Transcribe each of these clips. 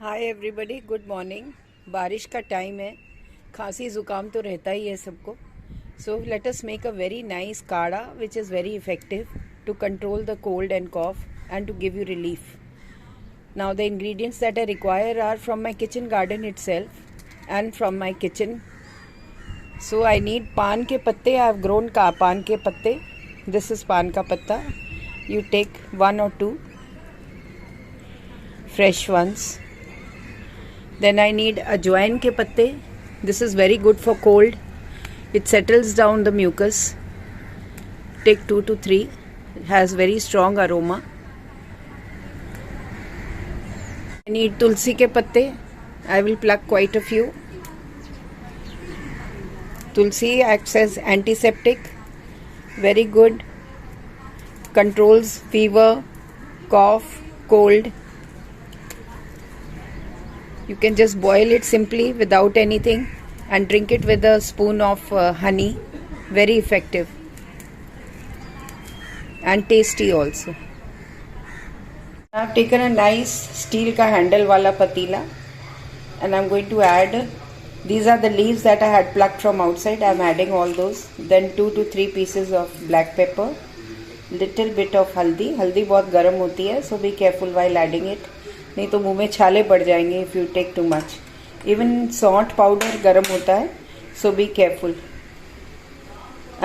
Hi everybody, good morning. बारिश का time है, खांसी ज़ुकाम तो रहता ही है सबको। So let us make a very nice kadha which is very effective to control the cold and cough and to give you relief. Now the ingredients that I require are from my kitchen garden itself and from my kitchen. So I need paan ke patte. I have grown paan ke patte. This is paan ka patta. You take 1 or 2 fresh ones. Then I need ajwain ke patte. This is very good for cold. It settles down the mucus. Take 2 to 3. It has very strong aroma. I need Tulsi ke patte. I will pluck quite a few. Tulsi acts as antiseptic. Very good. Controls fever, cough, cold. You can just boil it simply without anything and drink it with a spoon of honey. Very effective and tasty also. I have taken a nice steel ka handle wala patila and I am going to add, these are the leaves that I had plucked from outside. I am adding all those. Then 2 to 3 pieces of black pepper, little bit of haldi. Haldi बहुत गर्म होती है, so be careful while adding it. नहीं तो मुंह में छाले पड़ जाएंगे if you take too much. Even salt powder गर्म होता है, so be careful.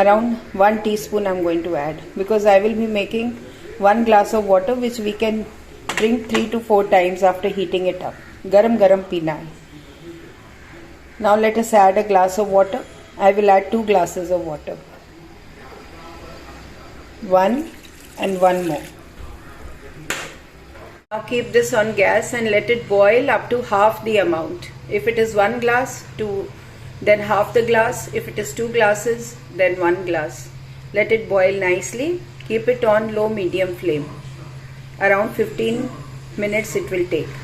Around 1 teaspoon I am going to add because I will be making 1 glass of water which we can drink 3 to 4 times after heating it up. गरम गरम पीना है. Now let us add a glass of water. I will add 2 glasses of water. 1 and 1 more. Now keep this on gas and let it boil up to half the amount. If it is 1 glass, then half the glass. If it is 2 glasses, then 1 glass. Let it boil nicely. Keep it on low medium flame. Around 15 minutes it will take.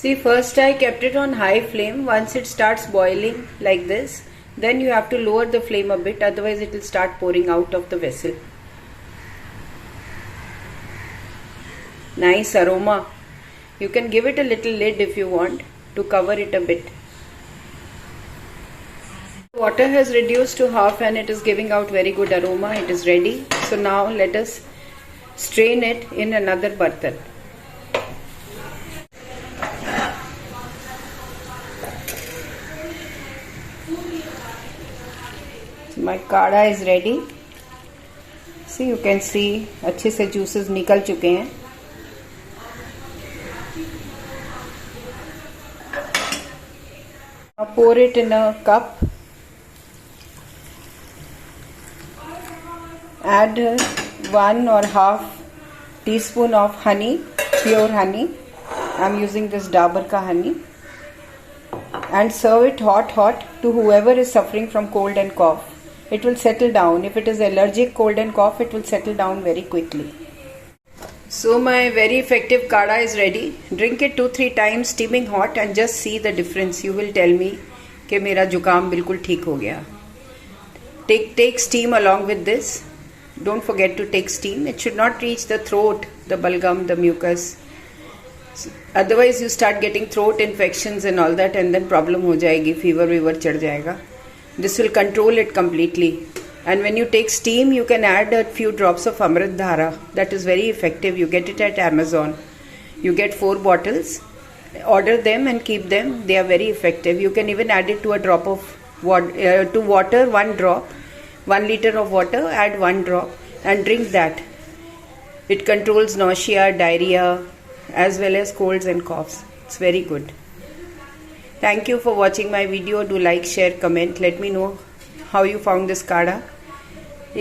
See, first I kept it on high flame. Once it starts boiling like this, then you have to lower the flame a bit, otherwise it will start pouring out of the vessel. Nice aroma. You can give it a little lid if you want to cover it a bit. Water has reduced to half and it is giving out very good aroma. It is ready. So now let us strain it in another bartan. My kada is ready. See, you can see अच्छे से juices निकल चुके हैं. Now pour it in a cup. Add 1 or half teaspoon of honey, pure honey. I am using this Dabur ka honey. And serve it hot to whoever is suffering from cold and cough. It will settle down. If it is allergic cold and cough, it will settle down very quickly. So my very effective kada is ready. Drink it 2-3 times steaming hot and just see the difference. You will tell me कि मेरा जुकाम बिल्कुल ठीक हो गया. Take steam along with this. Don't forget to take steam. It should not reach the throat, the balgam, the mucus. Otherwise you start getting throat infections and all that and then problem हो जाएगी, fever चढ़ जाएगा. This will control it completely. And when you take steam, you can add a few drops of amrit dhara. That is very effective. You get it at Amazon. You get 4 bottles. Order them and keep them. They are very effective. You can even add it to a drop of water, 1 drop. 1 liter of water, add 1 drop and drink that. It controls nausea, diarrhea, as well as colds and coughs. It's very good. Thank you for watching my video. Do like, share, comment. Let me know how you found this kada.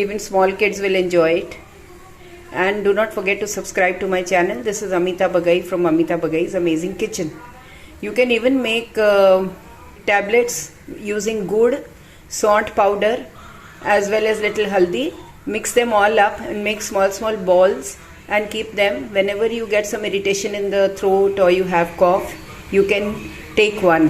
Even small kids will enjoy it. And do not forget to subscribe to my channel. This is Amita Bagai from Amita Bagai's Amazing Kitchen. You can even make tablets using gur, salt powder, as well as little haldi. Mix them all up and make small balls and keep them. Whenever you get some irritation in the throat or you have cough, you can take one.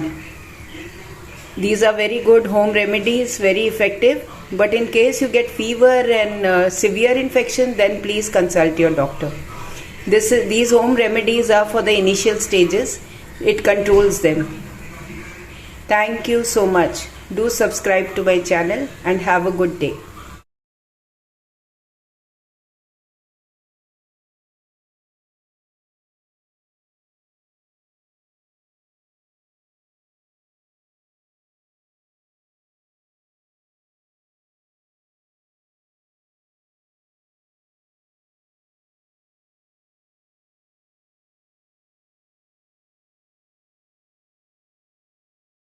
These are very good home remedies, very effective. But in case you get fever and severe infection, then please consult your doctor. These home remedies are for the initial stages. It controls them. Thank you so much. Do subscribe to my channel and have a good day.